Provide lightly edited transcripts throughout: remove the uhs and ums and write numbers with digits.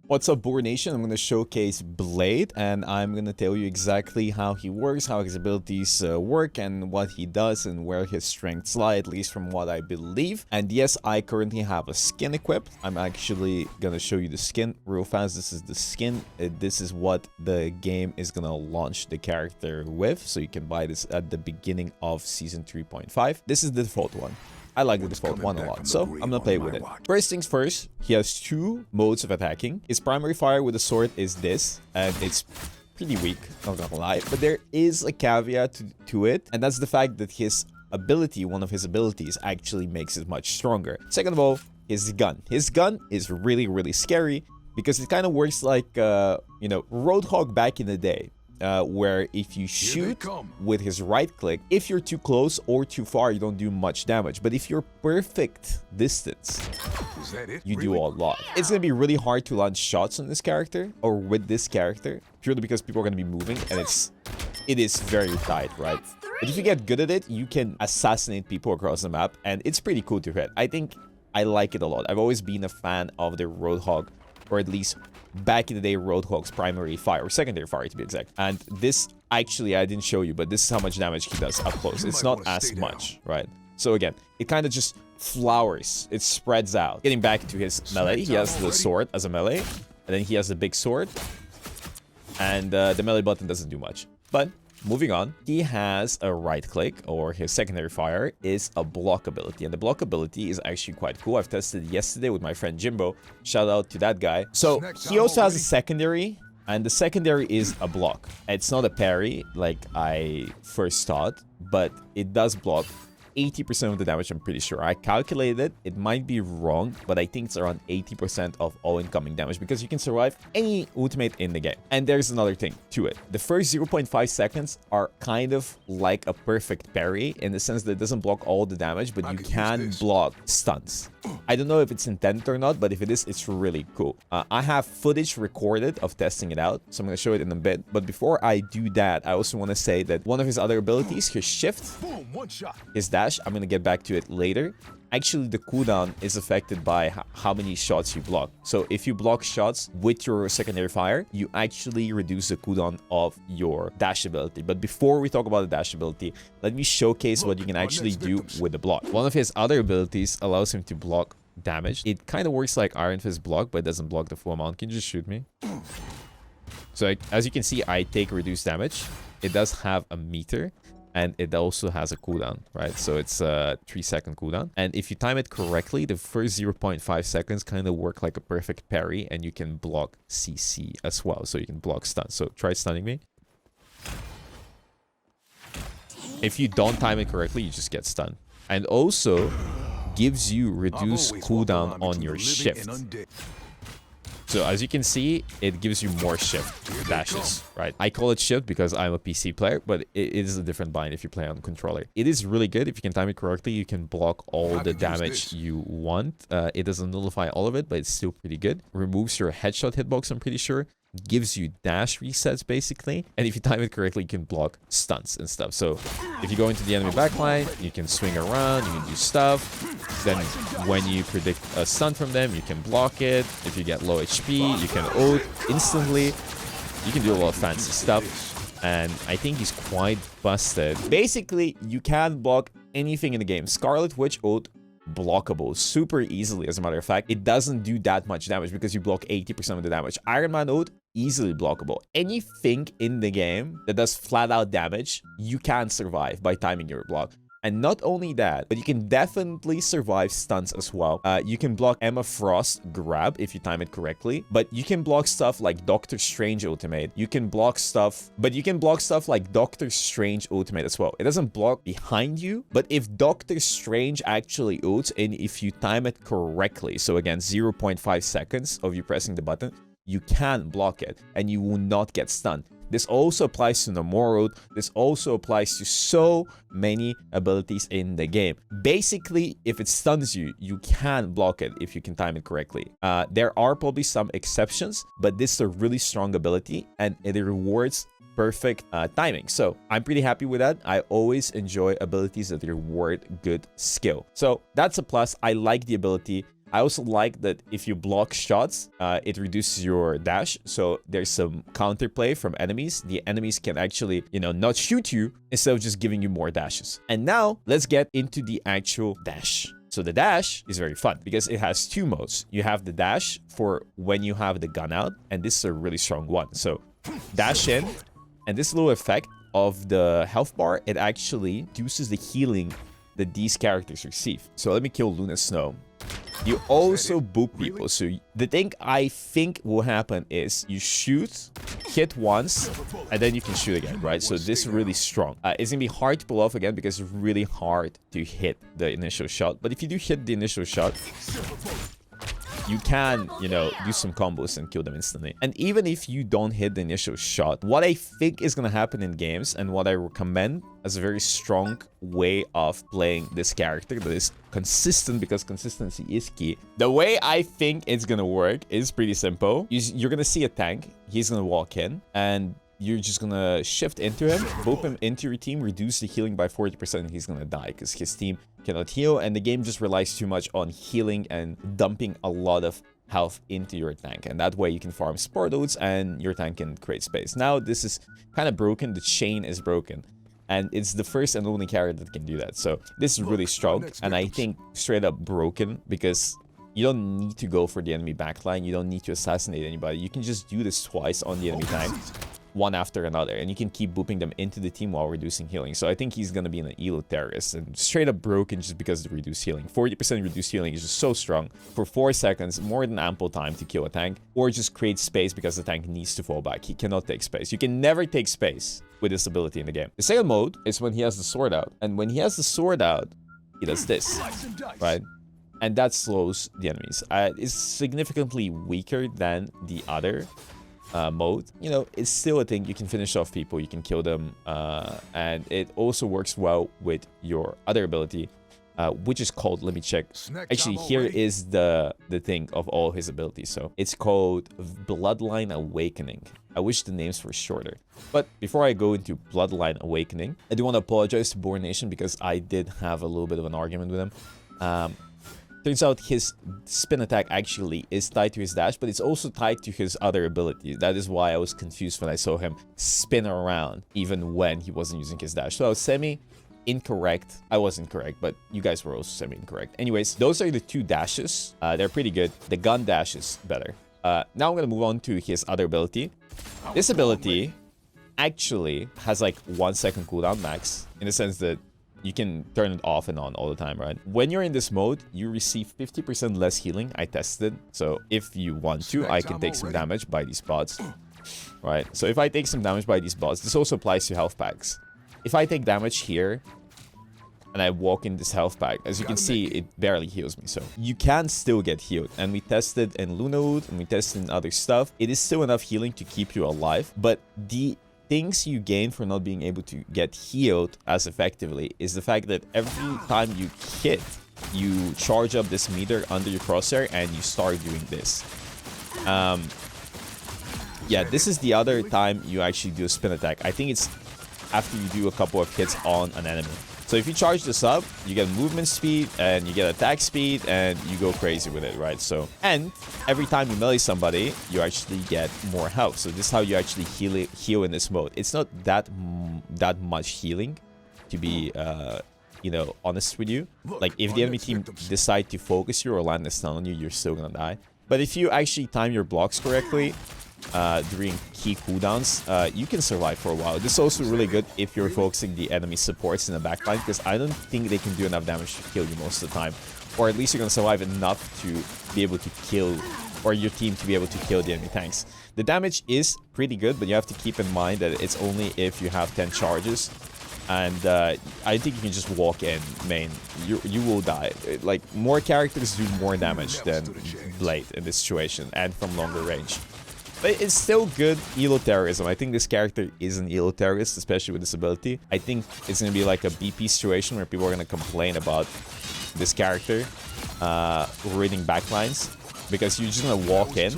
What's up, Bogur Nation? I'm going to showcase Blade, and I'm going to tell you exactly how he works, how his abilities work, and what he does, and where his strengths lie, at least from what I believe. And yes, I currently have a skin equipped. I'm actually going to show you the skin real fast. This is the skin. This is what the game is going to launch the character with, so you can buy this at the beginning of Season 3.5. This is the default one. I like the default one a lot, so I'm gonna play with it. First things first, he has two modes of attacking. His primary fire with the sword is this, and it's pretty weak, not gonna lie. But there is a caveat to it, and that's the fact that his ability, one of his abilities, actually makes it much stronger. Second of all, his gun. His gun is really, really scary because it kind of works like, you know, Roadhog back in the day. Where if you shoot with his right click, if you're too close or too far, you don't do much damage. But if you're perfect distance, you do a lot. It's going to be really hard to launch shots on this character or with this character, purely because people are going to be moving and it is very tight, right? But if you get good at it, you can assassinate people across the map, and it's pretty cool to hit. I think I like it a lot. I've always been a fan of the Roadhog, or at least back in the day, Roadhog's primary fire, or secondary fire to be exact. And this, actually, I didn't show you, but this is how much damage he does up close. It's not as much, right? So again, it kind of just flowers. It spreads out. Getting back into his melee, he has the sword as a melee, and then he has the big sword. And the melee button doesn't do much. But moving on, he has a right click, or his secondary fire is a block ability, and the block ability is actually quite cool. I've tested it yesterday with my friend Jimbo. Shout out to that guy. So he also has a secondary, and the secondary is a block. It's not a parry like I first thought, but it does block 80% of the damage, I'm pretty sure. I calculated it. It might be wrong, but I think it's around 80% of all incoming damage because you can survive any ultimate in the game. And there's another thing to it. The first 0.5 seconds are kind of like a perfect parry in the sense that it doesn't block all the damage, but you can block stunts. I don't know if it's intended or not, but if it is, it's really cool. I have footage recorded of testing it out, so I'm going to show it in a bit. But before I do that, I also want to say that one of his other abilities, his shift, his dash, I'm going to get back to it later. Actually, the cooldown is affected by how many shots you block. So if you block shots with your secondary fire, you actually reduce the cooldown of your dash ability. But before we talk about the dash ability, let me showcase what you can actually do with the block. One of his other abilities allows him to block damage. It kind of works like Iron Fist block, but it doesn't block the full amount. Can you just shoot me? So as you can see, I take reduced damage. It does have a meter. And it also has a cooldown, right? So it's a 3-second cooldown. And if you time it correctly, the first 0.5 seconds kind of work like a perfect parry, and you can block CC as well. So you can block stun. So try stunning me. If you don't time it correctly, you just get stunned. And also gives you reduced cooldown on your shift. So as you can see, it gives you more shift dashes, right? I call it shift because I'm a PC player, but it is a different bind if you play on the controller. It is really good. If you can time it correctly, you can block all the damage you want. It doesn't nullify all of it, but it's still pretty good. Removes your headshot hitbox, I'm pretty sure. Gives you dash resets, basically. And if you time it correctly, you can block stunts and stuff. So if you go into the enemy backline, you can swing around, you can do stuff. Then when you predict a stun from them, you can block it. If you get low HP, you can ult instantly. You can do a lot of fancy stuff. And I think he's quite busted. Basically, you can block anything in the game. Scarlet Witch ult, blockable super easily. As a matter of fact, it doesn't do that much damage because you block 80% of the damage. Iron Man ult, easily blockable. Anything in the game that does flat out damage, you can survive by timing your block. And not only that, but you can definitely survive stunts as well. You can block Emma Frost grab if you time it correctly, but you can block stuff like Doctor Strange ultimate. You can block stuff, but you can block stuff like Doctor Strange ultimate as well. It doesn't block behind you, but if Doctor Strange actually ults and if you time it correctly, so again, 0.5 seconds of you pressing the button, you can block it and you will not get stunned. This also applies to Namor. This also applies to so many abilities in the game. Basically, if it stuns you, you can block it if you can time it correctly. There are probably some exceptions, but this is a really strong ability and it rewards perfect timing. So I'm pretty happy with that. I always enjoy abilities that reward good skill. So that's a plus. I like the ability. I also like that if you block shots, it reduces your dash. So there's some counterplay from enemies. The enemies can actually, you know, not shoot you instead of just giving you more dashes. And now let's get into the actual dash. So the dash is very fun because it has two modes. You have the dash for when you have the gun out, and this is a really strong one. So dash in, and this little effect of the health bar, it actually reduces the healing that these characters receive. So let me kill Luna Snow. You also boop people. So the thing I think will happen is you shoot, hit once, and then you can shoot again, right? So this is really strong. It's gonna be hard to pull off again because it's really hard to hit the initial shot. But if you do hit the initial shot, you can, you know, do some combos and kill them instantly. And even if you don't hit the initial shot, what I think is gonna happen in games and what I recommend as a very strong way of playing this character that is consistent, because consistency is key. The way I think it's gonna work is pretty simple. You're gonna see a tank, he's gonna walk in, and you're just gonna shift into him, boop him into your team, reduce the healing by 40%, and he's gonna die because his team cannot heal, and the game just relies too much on healing and dumping a lot of health into your tank, and that way you can farm sport loads and your tank can create space. Now this is kind of broken, the chain is broken, and it's the first and only character that can do that. So this is really strong, and I think straight up broken, because you don't need to go for the enemy backline, you don't need to assassinate anybody, you can just do this twice on the enemy tank, one after another, and you can keep booping them into the team while reducing healing. So I think he's gonna be an elo terrorist, and straight up broken just because of the reduced healing. 40% reduced healing is just so strong. For 4 seconds, more than ample time to kill a tank, or just create space because the tank needs to fall back. He cannot take space. You can never take space with this ability in the game. The second mode is when he has the sword out, and when he has the sword out, he does this, right? And that slows the enemies. It's significantly weaker than the other mode. You know, it's still a thing. You can finish off people, you can kill them, and it also works well with your other ability, which is called, let me check, actually here is the thing of all his abilities. So it's called Bloodline Awakening. I wish the names were shorter. But before I go into Bloodline Awakening, I do want to apologize to Bogur Nation because I did have a little bit of an argument with him. Turns out his spin attack actually is tied to his dash, but it's also tied to his other abilities. That is why I was confused when I saw him spin around even when he wasn't using his dash. So I was semi-incorrect. I was incorrect, but you guys were also semi-incorrect. Anyways, those are the two dashes. They're pretty good. The gun dash is better. Now I'm going to move on to his other ability. This ability actually has like 1 second cooldown max, in the sense that you can turn it off and on all the time, right? When you're in this mode, you receive 50% less healing. I tested. So if you want to, I can take some damage by these bots, right? So if I take some damage by these bots, this also applies to health packs. If I take damage here and I walk in this health pack, as you can see, it barely heals me. So you can still get healed. And we tested in Lunawood and we tested in other stuff. It is still enough healing to keep you alive, but the things you gain for not being able to get healed as effectively is the fact that every time you hit, you charge up this meter under your crosshair and you start doing this. Yeah, this is the other time you actually do a spin attack. I think it's after you do a couple of hits on an enemy. So if you charge this up, you get movement speed and you get attack speed and you go crazy with it, right? So, and every time you melee somebody, you actually get more health. So this is how you actually heal in this mode. It's not that much healing, to be you know, honest with you. Like if the enemy team decide to focus you or land a stun on you, you're still gonna die. But if you actually time your blocks correctly during key cooldowns, you can survive for a while. This is also really good if you're focusing the enemy supports in the backline, because I don't think they can do enough damage to kill you most of the time, or at least you're gonna survive enough to be able to kill, or your team to be able to kill the enemy tanks. The damage is pretty good, but you have to keep in mind that it's only if you have 10 charges, and I think you can just walk in main. You will die. Like, more characters do more damage than Blade in this situation, and from longer range. But it's still good elo terrorism. I think this character is an elo terrorist, especially with this ability. I think it's going to be like a BP situation where people are going to complain about this character raiding backlines, because you're just going to walk in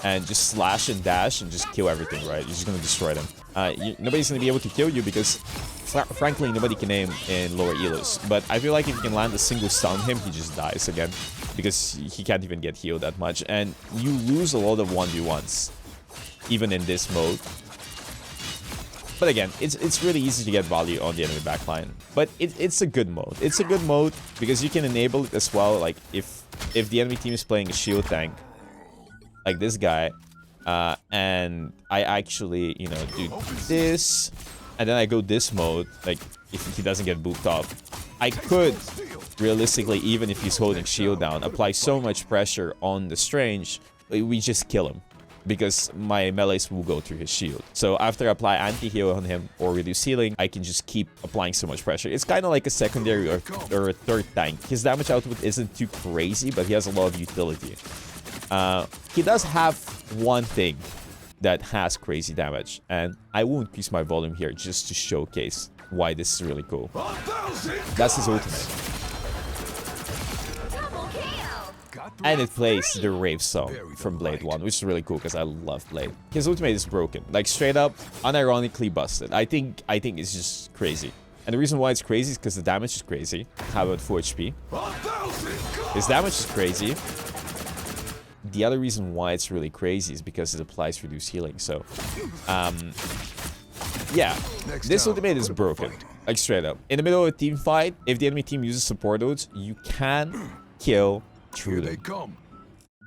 and just slash and dash and just kill everything, right? You're just going to destroy them. Nobody's going to be able to kill you because, frankly, nobody can aim in lower elos. But I feel like if you can land a single stun on him, he just dies again. because he can't even get healed that much. And you lose a lot of 1v1s, even in this mode. But again, it's really easy to get value on the enemy backline. But it's a good mode. It's a good mode because you can enable it as well. Like if the enemy team is playing a shield tank, like this guy, and I actually, you know, do this, and then I go this mode, like if he doesn't get booped off, I could realistically, even if he's holding shield down, apply so much pressure on the Strange, we just kill him. Because my melees will go through his shield. So after I apply anti-heal on him or reduce healing, I can just keep applying so much pressure. It's kind of like a secondary or a third tank. His damage output isn't too crazy, but he has a lot of utility. He does have one thing that has crazy damage, and I will increase my volume here just to showcase why this is really cool. That's his ultimate. And it plays the Rave song from Blade 1, which is really cool because I love Blade. His ultimate is broken, like straight up, unironically busted. I think it's just crazy. And the reason why it's crazy is because the damage is crazy. How about full HP? His damage is crazy. The other reason why it's really crazy is because it applies reduced healing. So, yeah, this ultimate is broken, like straight up. In the middle of a team fight, if the enemy team uses support ults, you can kill through them.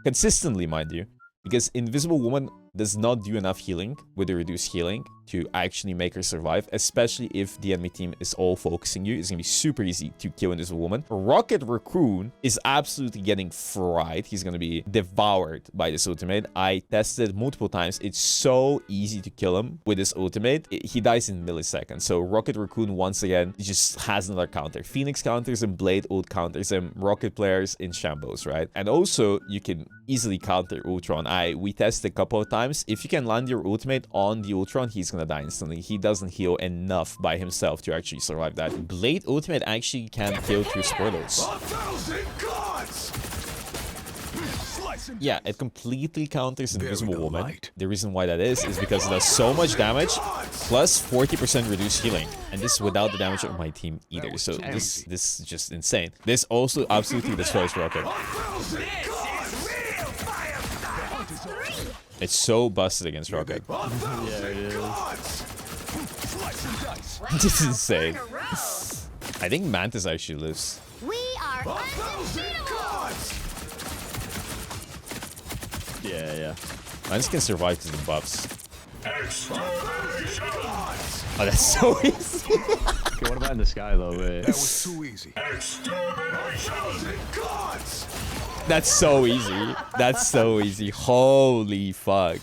Consistently, mind you, because Invisible Woman does not do enough healing with the reduced healing to actually make her survive, especially if the enemy team is all focusing you. It's gonna be super easy to kill Invisible Woman. Rocket Raccoon is absolutely getting fried. He's gonna be devoured by this ultimate. I tested multiple times. It's so easy to kill him with this ultimate. He dies in milliseconds. So Rocket Raccoon, once again, just has another counter. Phoenix counters him, Blade ult counters him, Rocket players in Shambos, right? And also, you can easily counter Ultron. We tested a couple of times. If you can land your ultimate on the Ultron, he's gonna die instantly. He doesn't heal enough by himself to actually survive that. Blade ultimate actually can kill through Squirtles. Yeah, it completely counters Invisible Woman. The reason why that is because it does so much damage, plus 40% reduced healing. And this is without the damage of my team either. So this is just insane. This also absolutely destroys Rocket. It's so busted against Rocket. Yeah, it is. This is insane. I think Mantis actually lives. We are Yeah. Mantis can survive because of the buffs. Oh, that's so easy. Okay, what about in the sky though? Wait. That was too easy. That's so easy. That's so easy. Holy fuck.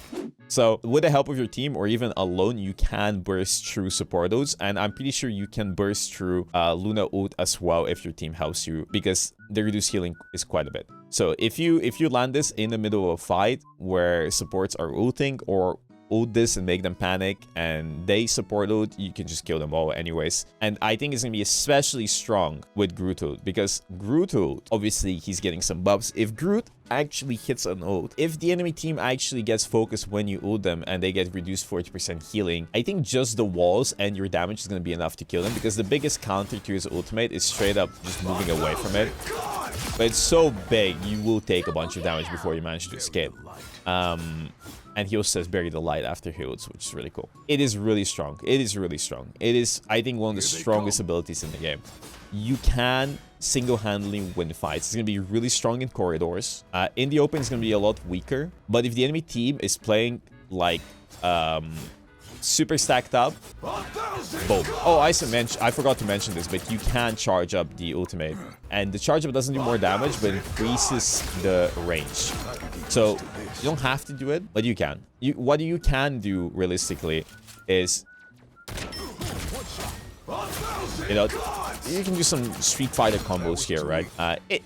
So with the help of your team or even alone, you can burst through support ults, and I'm pretty sure you can burst through Luna ult as well if your team helps you, because the reduced healing is quite a bit. So if you land this in the middle of a fight where supports are ulting, or ult this and make them panic and they support ult, you can just kill them all anyways. And I think it's gonna be especially strong with Groot ult, because Groot ult, obviously he's getting some buffs. If Groot actually hits an ult, if the enemy team actually gets focused when you ult them and they get reduced 40% healing, I think just the walls and your damage is gonna be enough to kill them, because the biggest counter to his ultimate is straight up just moving away from it. But it's so big, you will take a bunch of damage before you manage to escape. And he also says bury the light after he ults, which is really cool. It is really strong. It is really strong. It is, I think, one of the strongest abilities in the game. You can single-handedly win fights. It's going to be really strong in corridors. In the open, it's going to be a lot weaker. But if the enemy team is playing like super stacked up, boom. Oh, I forgot to mention this, but you can charge up the ultimate. And the charge up doesn't do more damage, but increases the range. So you don't have to do it, but you can. What you can do realistically is, you know, you can do some Street Fighter combos here, right?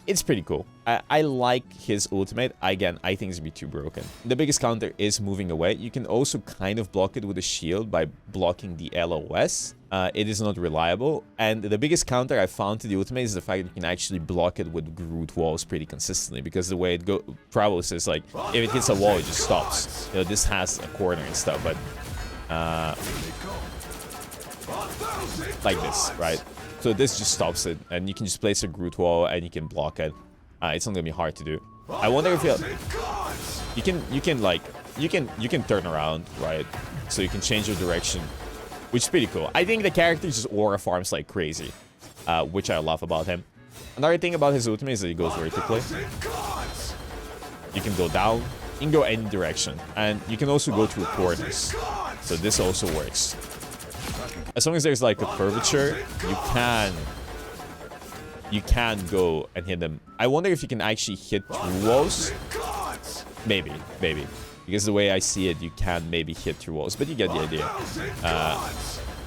It's pretty cool. I like his ultimate. Again, I think it's gonna be too broken. The biggest counter is moving away. You can also kind of block it with a shield by blocking the LOS. It is not reliable. And the biggest counter I found to the ultimate is the fact that you can actually block it with Groot walls pretty consistently, because the way it travels is like, if it hits a wall, it just stops. You know, this has a corner and stuff, but like this, right? So this just stops it, and you can just place a Groot wall and you can block it. it's not gonna be hard to do. I wonder if you can turn around, right? So you can change your direction, which is pretty cool. I think the character just aura farms like crazy, which I love about him. Another thing about his ultimate is that he goes vertically. You can go down, you can go any direction, and you can also go through corners. So this also works. As long as there's like a curvature, you can go and hit them. I wonder if you can actually hit through walls. Maybe. Because the way I see it, you can maybe hit through walls, but you get the idea.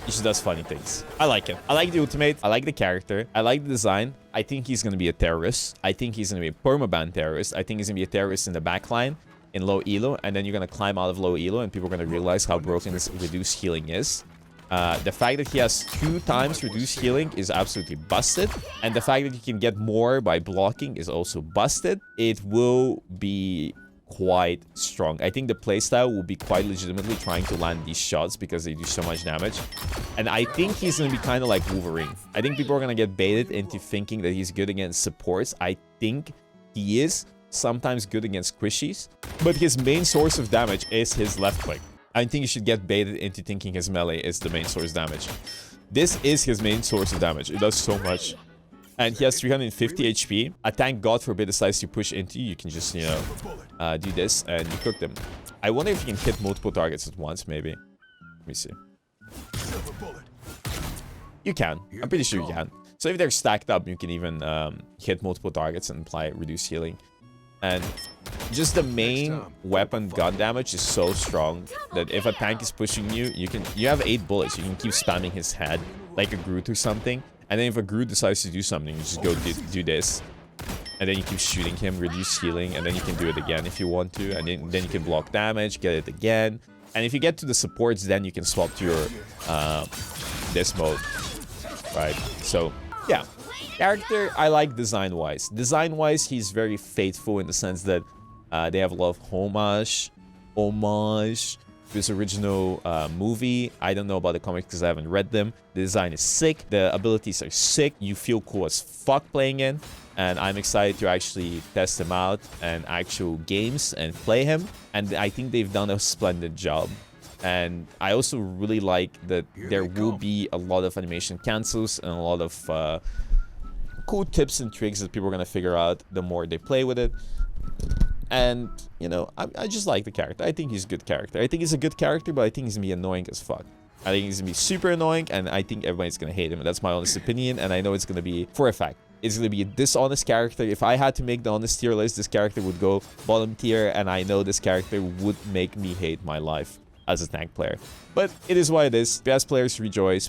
He just does funny things. I like him. I like the ultimate. I like the character. I like the design. I think he's going to be a terrorist. I think he's going to be a permaban terrorist. I think he's going to be a terrorist in the backline in low elo, and then you're going to climb out of low elo, and people are going to realize how broken this reduced healing is. The fact that he has 2 times reduced healing is absolutely busted. And the fact that you can get more by blocking is also busted. It will be quite strong. I think the playstyle will be quite legitimately trying to land these shots because they do so much damage. And I think he's going to be kind of like Wolverine. I think people are going to get baited into thinking that he's good against supports. I think he is sometimes good against squishies. But his main source of damage is his left click. I think you should get baited into thinking his melee is the main source damage. This is his main source of damage. It does so much. And he has 350 HP. A tank, God forbid, decides to push into you. You can just, you know, do this and you cook them. I wonder if you can hit multiple targets at once, maybe. Let me see. You can. I'm pretty sure you can. So if they're stacked up, you can even hit multiple targets and apply reduced healing. And just the main weapon gun damage is so strong that if a tank is pushing you, you have 8 bullets. You can keep spamming his head like a Groot or something. And then if a Groot decides to do something, you just go do this. And then you keep shooting him, reduce healing, and then you can do it again if you want to. And then you can block damage, get it again. And if you get to the supports, then you can swap to your this mode. Right? So, yeah. Character, I like design-wise. Design-wise, he's very faithful in the sense that they have a lot of homage to his original movie. I don't know about the comics because I haven't read them. The design is sick. The abilities are sick. You feel cool as fuck playing in. And I'm excited to actually test him out in actual games and play him. And I think they've done a splendid job. And I also really like that there will be a lot of animation cancels and a lot of cool tips and tricks that people are going to figure out the more they play with it. And, you know, I just like the character. I think he's a good character. I think he's a good character, but I think he's going to be annoying as fuck. I think he's going to be super annoying, and I think everybody's going to hate him. And that's my honest opinion, and I know it's going to be, for a fact, it's going to be a dishonest character. If I had to make the honest tier list, this character would go bottom tier, and I know this character would make me hate my life as a tank player. But it is what it is. PS players rejoice,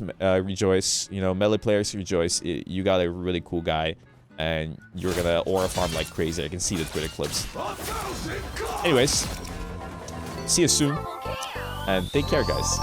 you know, melee players rejoice. You got a really cool guy, and you're gonna aura farm like crazy. I can see the Twitter clips. Anyways, see you soon, and take care, guys.